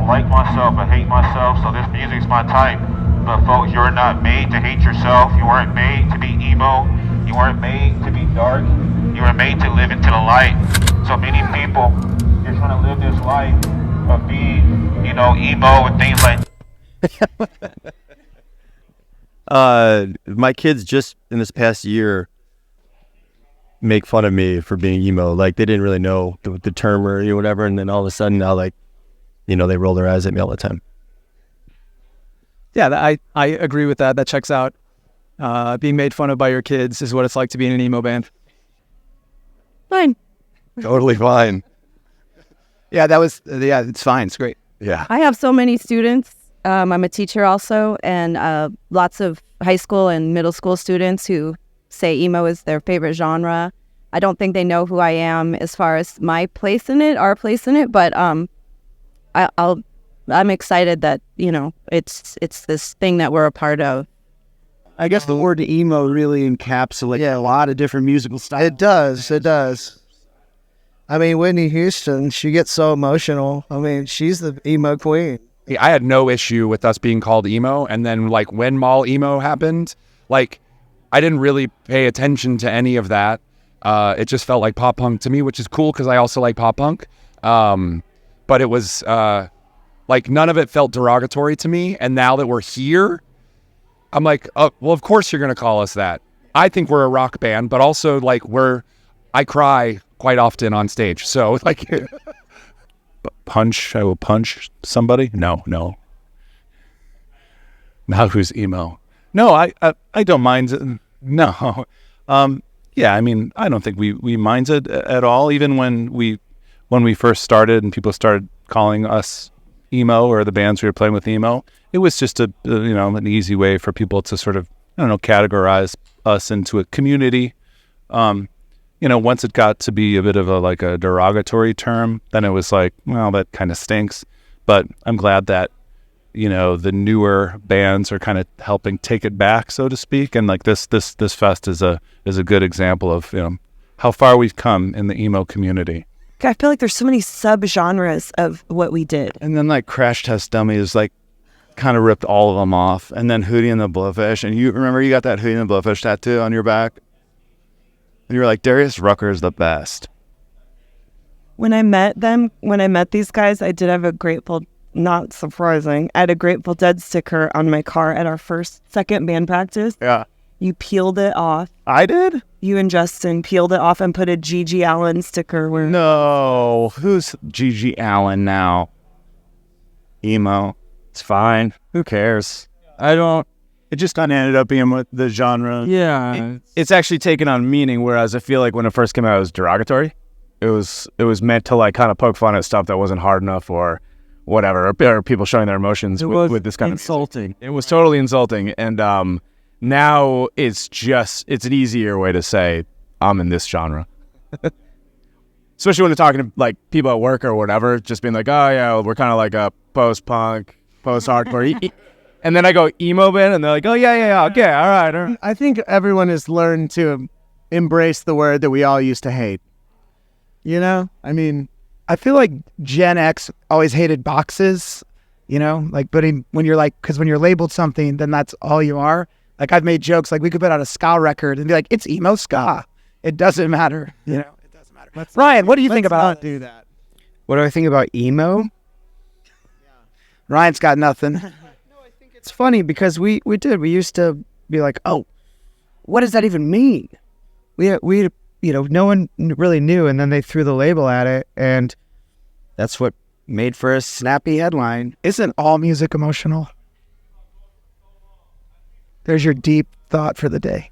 don't like myself, I hate myself, so this music's my type. But folks, you're not made to hate yourself. You weren't made to be emo. You weren't made to be dark. You were made to live into the light. So many people, you're trying to live this life of being, emo and things like my kids just in this past year make fun of me for being emo. Like, they didn't really know the term or whatever, and then all of a sudden now, like, they roll their eyes at me all the time. Yeah, I agree with that. That checks out. Being made fun of by your kids is what it's like to be in an emo band. Fine. Totally fine. Yeah, it's fine. It's great. Yeah. I have so many students. I'm a teacher also, and lots of high school and middle school students who say emo is their favorite genre. I don't think they know who I am as far as my place in it, our place in it, but I'm excited that, it's this thing that we're a part of. I guess the word emo really encapsulates a lot of different musical styles. It does. I mean, Whitney Houston, she gets so emotional. I mean, she's the emo queen. I had no issue with us being called emo, and then like when mall emo happened, like I didn't really pay attention to any of that. It just felt like pop punk to me, which is cool because I also like pop punk. But it was like none of it felt derogatory to me. And now that we're here, I'm like, oh, well, of course you're going to call us that. I think we're a rock band, but also like I cry quite often on stage. So like I will punch somebody. No. Now who's emo? No, I don't mind it. No. Yeah, I mean, I don't think we mind it at all. Even when we first started and people started calling us emo or the bands we were playing with emo, it was just an easy way for people to sort of, categorize us into a community. Once it got to be a bit of a derogatory term, then it was like, well, that kind of stinks. But I'm glad that, the newer bands are kind of helping take it back, so to speak. And like this fest is a good example of, how far we've come in the emo community. I feel like there's so many sub-genres of what we did. And then like Crash Test Dummies, like kind of ripped all of them off. And then Hootie and the Blowfish. And you remember you got that Hootie and the Blowfish tattoo on your back? And you were like, Darius Rucker is the best. When I met these guys, I did have a Grateful, not surprising, I had a Grateful Dead sticker on my car at our second band practice. Yeah. You peeled it off. I did? You and Justin peeled it off and put a Gigi Allen sticker where... No. Who's Gigi Allen now? Emo. It's fine. Who cares? It just kind of ended up being what the genre. Yeah. It's actually taken on meaning, whereas I feel like when it first came out, it was derogatory. It was meant to like kind of poke fun at stuff that wasn't hard enough or whatever, or people showing their emotions with this kind of insulting. It was totally insulting, and now it's an easier way to say I'm in this genre. Especially when you're talking to like people at work or whatever, just being like, oh yeah, we're kind of like a post-punk, post-hardcore. And then I go emo band, and they're like, oh yeah, okay, all right. I think everyone has learned to embrace the word that we all used to hate. I mean, I feel like Gen X always hated boxes, but when you're because when you're labeled something, then that's all you are. Like, I've made jokes, like we could put out a ska record and be like, it's emo ska. It doesn't matter, it doesn't matter. Ryan, what do you think about do that? What do I think about emo? Yeah. Ryan's got nothing. No, I think it's funny because we used to be like, oh, what does that even mean? We no one really knew, and then they threw the label at it, and That's what made for a snappy headline. Isn't all music emotional? There's your deep thought for the day.